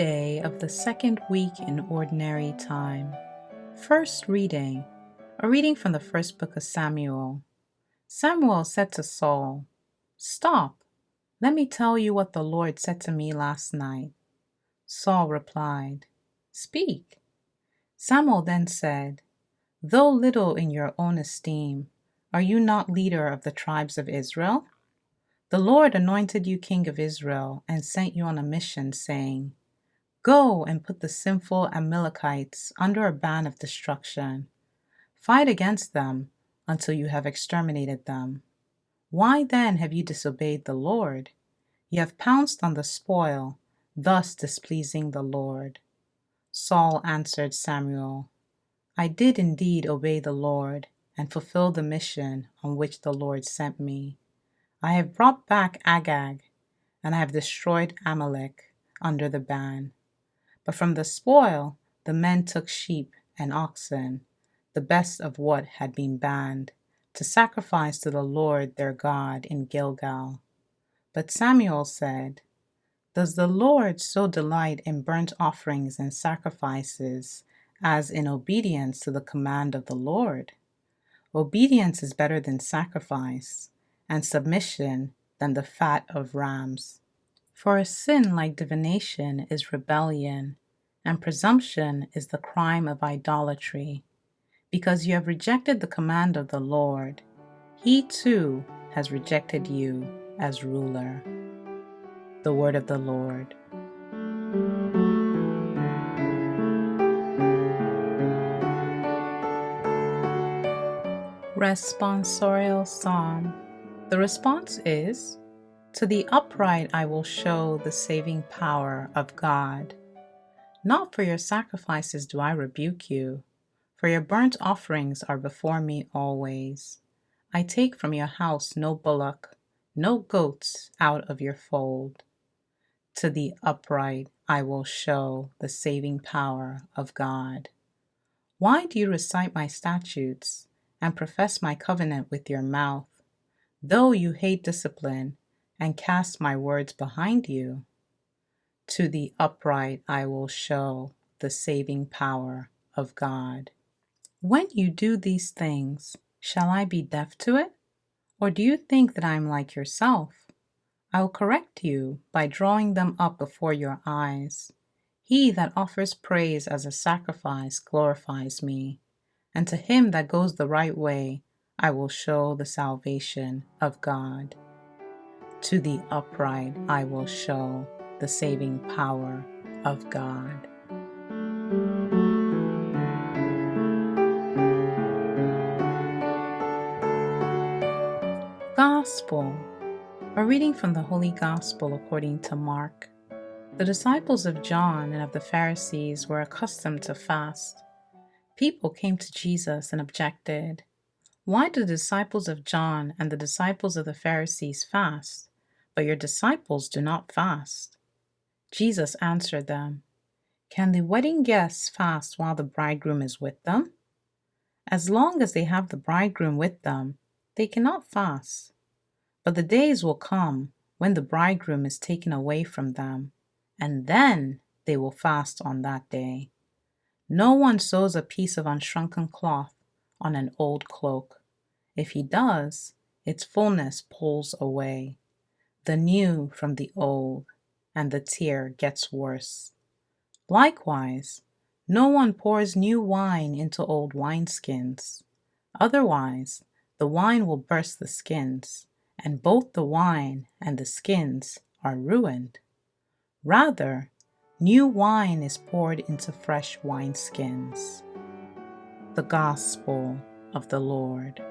Day of the second week in Ordinary Time. First reading, a reading from the first book of Samuel. Samuel said to Saul, "Stop, let me tell you what the Lord said to me last night." Saul replied, "Speak." Samuel then said, "Though little in your own esteem, are you not leader of the tribes of Israel? The Lord anointed you king of Israel and sent you on a mission, saying, 'Go and put the sinful Amalekites under a ban of destruction. Fight against them until you have exterminated them.' Why then have you disobeyed the Lord? You have pounced on the spoil, thus displeasing the Lord." Saul answered Samuel, "I did indeed obey the Lord and fulfill the mission on which the Lord sent me. I have brought back Agag, and I have destroyed Amalek under the ban. But from the spoil the men took sheep and oxen, the best of what had been banned, to sacrifice to the Lord their God in Gilgal." But Samuel said, "Does the Lord so delight in burnt offerings and sacrifices as in obedience to the command of the Lord? Obedience is better than sacrifice, and submission than the fat of rams. For a sin like divination is rebellion, and presumption is the crime of idolatry. Because you have rejected the command of the Lord, He too has rejected you as ruler." The word of the Lord. Responsorial Psalm. The response is, "To the upright I will show the saving power of God. Not for your sacrifices do I rebuke you, for your burnt offerings are before me always. I take from your house no bullock, no goats out of your fold. To the upright I will show the saving power of God. Why do you recite my statutes and profess my covenant with your mouth, though you hate discipline and cast my words behind you? To the upright I will show the saving power of God. When you do these things, shall I be deaf to it? Or do you think that I am like yourself? I will correct you by drawing them up before your eyes. He that offers praise as a sacrifice glorifies me, and to him that goes the right way I will show the salvation of God. To the upright I will show the saving power of God." Gospel. A reading from the Holy Gospel according to Mark. The disciples of John and of the Pharisees were accustomed to fast. People came to Jesus and objected, "Why do the disciples of John and the disciples of the Pharisees fast, but your disciples do not fast?" Jesus answered them, "Can the wedding guests fast while the bridegroom is with them? As long as they have the bridegroom with them, they cannot fast. But the days will come when the bridegroom is taken away from them, and then they will fast on that day. No one sews a piece of unshrunken cloth on an old cloak. If he does, its fullness pulls away the new from the old, and the tear gets worse. Likewise, no one pours new wine into old wineskins. Otherwise, the wine will burst the skins, and both the wine and the skins are ruined. Rather, new wine is poured into fresh wineskins." The Gospel of the Lord.